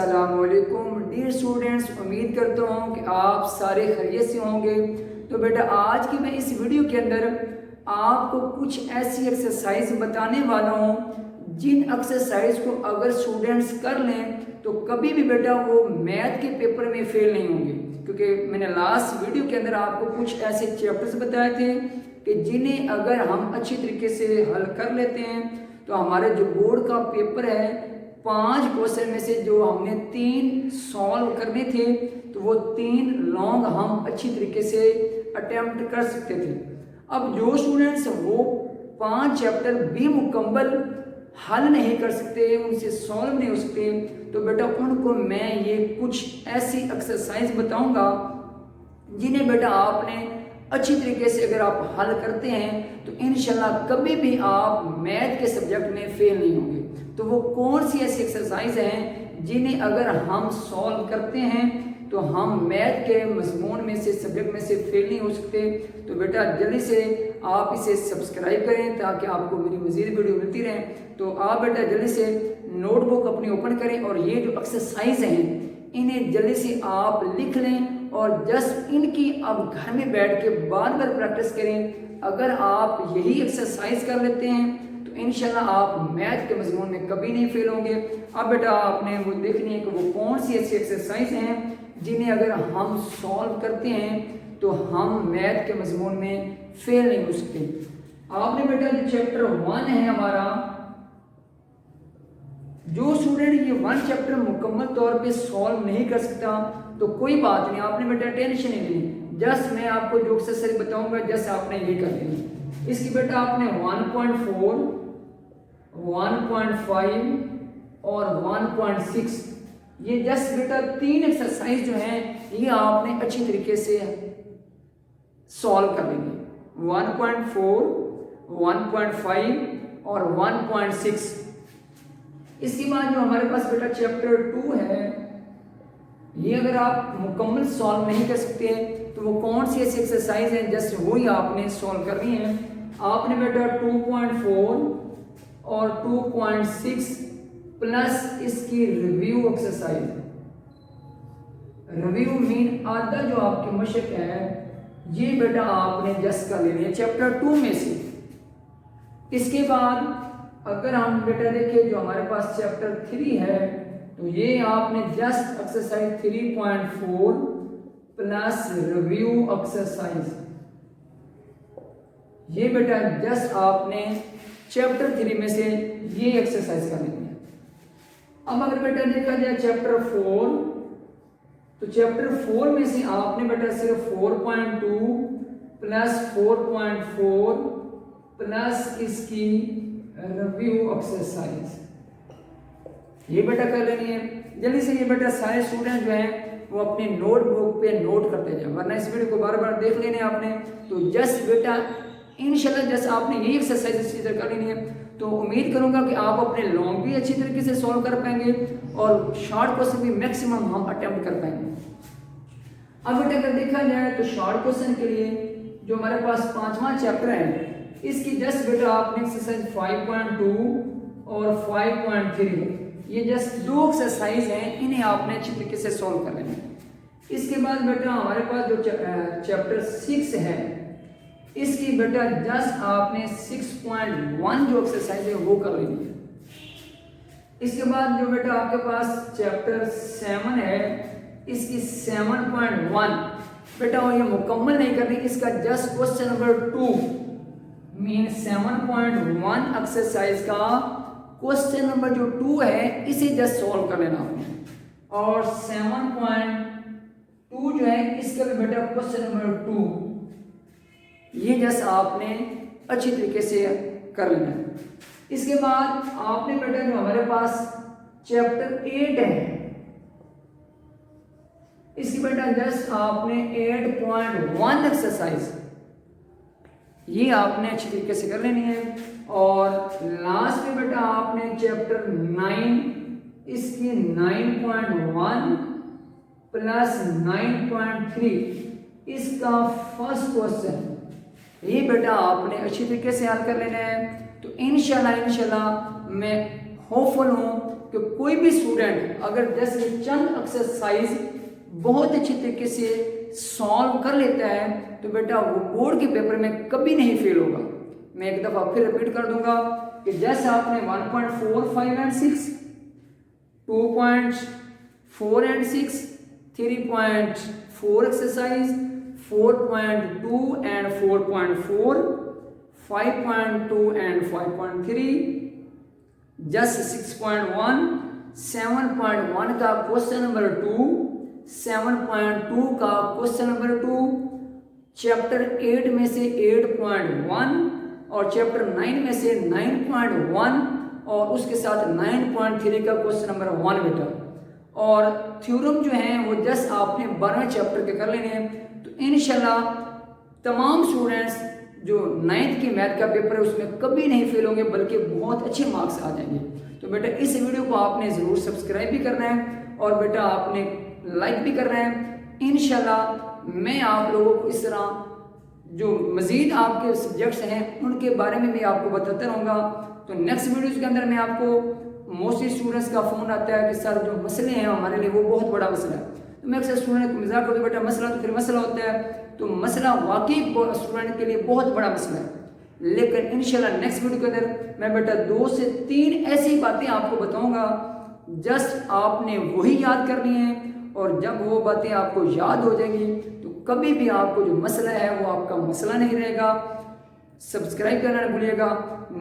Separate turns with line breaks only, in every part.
अस्सलामुअलैकुम dear students, उम्मीद करता हूँ कि आप सारे खैरियत से होंगे। तो बेटा आज की मैं इस वीडियो के अंदर आपको कुछ ऐसी एक्सरसाइज बताने वाला हूँ जिन एक्सरसाइज को अगर स्टूडेंट्स कर लें तो कभी भी बेटा वो मैथ के पेपर में फेल नहीं होंगे। क्योंकि मैंने लास्ट वीडियो के अंदर आपको कुछ ऐसे चैप्टर्स बताए थे कि जिन्हें अगर हम अच्छी तरीके से हल कर लेते हैं तो हमारे जो बोर्ड का पेपर है 5 क्वेश्चन में से जो हमने 3 सॉल्व करने थे तो वो 3 लॉन्ग हम अच्छी तरीके से अटेम्प्ट कर सकते थे। अब जो स्टूडेंट्स वो 5 चैप्टर भी मुकम्मल हल नहीं कर सकते, उनसे सॉल्व नहीं हो सकते, तो बेटा उनको मैं ये कुछ ऐसी एक्सरसाइज बताऊंगा जिन्हें बेटा आपने अच्छी तरीके से अगर आप हल करते हैं तो इंशाल्लाह कभी भी आप मैथ के सब्जेक्ट में फेल नहीं होंगे। तो वो कौन सी ऐसी एक्सरसाइज हैं जिन्हें अगर हम सॉल्व करते हैं तो हम मैथ के मजमून में से सब्जेक्ट में से फेल नहीं हो सकते। तो बेटा जल्दी से आप इसे सब्सक्राइब करें ताकि आपको मेरी मज़ीद वीडियो मिलती रहे। तो आप बेटा जल्दी से नोटबुक अपनी ओपन करें और ये जो एक्सरसाइज हैं इन्हें जल्दी से आप लिख लें और जस्ट इनकी अब घर में बैठ के बार बार प्रैक्टिस करें। अगर आप यही एक्सरसाइज कर लेते हैं तो इंशाल्लाह आप मैथ के मजमून में कभी नहीं फेल होंगे। अब बेटा आपने वो देखनी है कि वो कौन सी ऐसी एक्सरसाइज हैं जिन्हें अगर हम सॉल्व करते हैं तो हम मैथ के मजमून में फेल नहीं हो सकते। आपने बेटा जो चैप्टर 1 है हमारा, जो स्टूडेंट ये 1 चैप्टर मुकम्मल तौर पे सॉल्व नहीं कर सकता तो कोई बात नहीं, आपने बेटा टेंशन नहीं लेनी। जस्ट मैं आपको जो एक्सरसाइज बताऊंगा जस्ट आपने ये कर लेना। इसकी बेटा आपने 1.4, 1.5 और 1.6 ये जस्ट बेटा 3 एक्सरसाइज जो हैं ये आपने अच्छी तरीके से सॉल्व कर लेंगे। 1.4, 1.5 और 1.6। इसके बाद जो हमारे पास बेटा चैप्टर 2 है ये अगर आप मुकम्मल सॉल्व नहीं कर सकते तो वो कौन सी ऐसी एक्सरसाइज है जस्ट वही आपने सॉल्व करनी है। आपने बेटा 2.4 और 2.6 प्लस इसकी रिव्यू एक्सरसाइज, रिव्यू मीन आधा जो आपकी मशक है ये बेटा आपने जस्ट कर लेनी है चैप्टर 2 में से। इसके बाद अगर हम बेटा देखिए जो हमारे पास चैप्टर 3 है तो ये आपने just exercise 3.4 plus review exercise ये बेटा जस्ट आपने चैप्टर 3 में से ये एक्सरसाइज कर लेनी है। अब अगर बेटा देखा जाए चैप्टर 4 तो चैप्टर 4 में से आपने बेटा सिर्फ 4.2 प्लस 4.4 प्लस इसकी रिव्यू एक्सरसाइज ये बेटा कर लेनी है। जल्दी से ये बेटा सारे स्टूडेंट जो हैं वो अपनी नोटबुक पे नोट करते जाए, वरना इस वीडियो को बार बार देख लेने आपने। तो जस्ट बेटा इंशाल्लाह जस्ट आपने यही एक्सरसाइज इसी तरह कर लेनी है। तो उम्मीद करूंगा कि आप अपने लॉन्ग भी अच्छी तरीके से सॉल्व कर पाएंगे और शॉर्ट क्वेश्चन भी मैक्सिमम हम अटेम्प्ट कर पाएंगे। अब बेटा अगर देखा जाए तो शॉर्ट क्वेश्चन के लिए जो हमारे पास 5वां चैप्टर है इसकी जस्ट बेटा आपने एक्सरसाइज 5.2 और 5.3 ये जस्ट 2 एक्सरसाइज हैं, इन्हें आपने अच्छी तरीके से सॉल्व कर लेना है। इसके बाद बेटा हमारे पास जो चैप्टर 6 है इसकी बेटा जस्ट आपने 6.1 जो एक्सरसाइज है वो कर लेनी है। इसके बाद जो बेटा आपके पास चैप्टर 7 है इसकी 7.1 बेटा ये मुकम्मल नहीं करनी, इसका just question number 2 mean 7.1 exercise का क्वेश्चन नंबर जो 2 है इसे जस्ट सॉल्व कर लेना आपने। और 7.2 जो है इसका भी बेटा क्वेश्चन नंबर 2 ये जस्ट आपने अच्छी तरीके से कर लेना है। इसके बाद आपने बेटा जो हमारे पास चैप्टर 8 है इसकी बेटा जस्ट आपने 8.1 एक्सरसाइज ये आपने अच्छी तरीके से कर लेनी है। और लास्ट में बेटा आपने चैप्टर 9 इसकी 9.1 प्लस 9.3 इसका फर्स्ट क्वेश्चन ये बेटा आपने अच्छी तरीके से हल कर लेना है। तो इंशाल्लाह मैं होपफुल हूँ कि कोई भी स्टूडेंट अगर जैसे चंद एक्सरसाइज बहुत अच्छी तरीके से सॉल्व कर लेता है तो बेटा वो बोर्ड के पेपर में कभी नहीं फेल होगा। मैं एक दफ़ा फिर रिपीट कर दूंगा कि जैसे आपने 1.4, 5 and 6, 2.4 and 6, 3.4 exercise, 4.2 and 4.4, 5.2 and 5.3, just 6.1, 7.1 का क्वेश्चन नंबर 2, 7.2 का क्वेश्चन नंबर 2, चैप्टर 8 में से 8.1 और चैप्टर 9 में से 9.1 और उसके साथ 9.3 का क्वेश्चन नंबर 1 बेटा। और थ्योरम जो है वो जस्ट आपने 12वें चैप्टर के कर लेने हैं। तो इंशाल्लाह तमाम स्टूडेंट्स जो 9th की मैथ का पेपर है उसमें कभी नहीं फेल होंगे बल्कि बहुत अच्छे मार्क्स आ जाएंगे। तो बेटा इस वीडियो को आपने ज़रूर सब्सक्राइब भी करना है और बेटा आपने लाइक भी करना है। इंशाल्लाह मैं आप लोगों को इस तरह जो मज़ीद आपके सब्जेक्ट्स हैं उनके बारे में भी आपको बताता रहूँगा। तो नेक्स्ट वीडियोज़ के अंदर मैं आपको मोस्टली स्टूडेंट्स का फ़ोन आता है कि सर जो मसले हैं हमारे लिए वो बहुत बड़ा मसला है। तो मैं अक्सर स्टूडेंट को मजाक करता हूँ बेटा मसला तो फिर मसला होता है। तो मसला वाकई स्टूडेंट के लिए बहुत बड़ा मसला है, लेकिन इंशाल्लाह नेक्स्ट वीडियो के अंदर मैं बेटा 2 से 3 ऐसी बातें आपको बताऊंगा, जस्ट आपने वही याद करनी है और जब वो बातें आपको याद हो जाएंगी तो कभी भी आपको जो मसला है वो आपका मसला नहीं रहेगा। सब्सक्राइब करना नहीं भूलिएगा।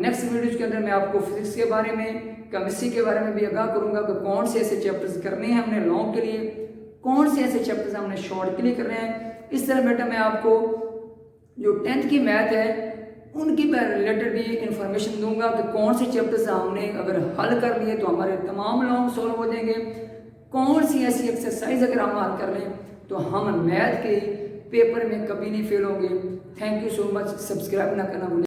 नेक्स्ट वीडियोज के अंदर मैं आपको फिजिक्स के बारे में, केमिस्ट्री के बारे में भी आगाह करूंगा कि कौन से ऐसे चैप्टर्स करने हैं हमने लॉन्ग के लिए, कौन से ऐसे चैप्टर्स हमने शॉर्ट के लिए करने हैं। इस तरह बेटा मैं आपको जो 10th की मैथ है उनकी रिलेटेड भी इंफॉर्मेशन दूंगा कि कौन से चैप्टर्स हमने अगर हल कर लिए तो हमारे तमाम लॉन्ग सॉल्व हो जाएंगे, कौन सी ऐसी एक्सरसाइज अगर हम हल कर लें तो हम मैथ के पेपर में कभी नहीं फेल होंगे। Thank you so much. Subscribe ना करना भूलें।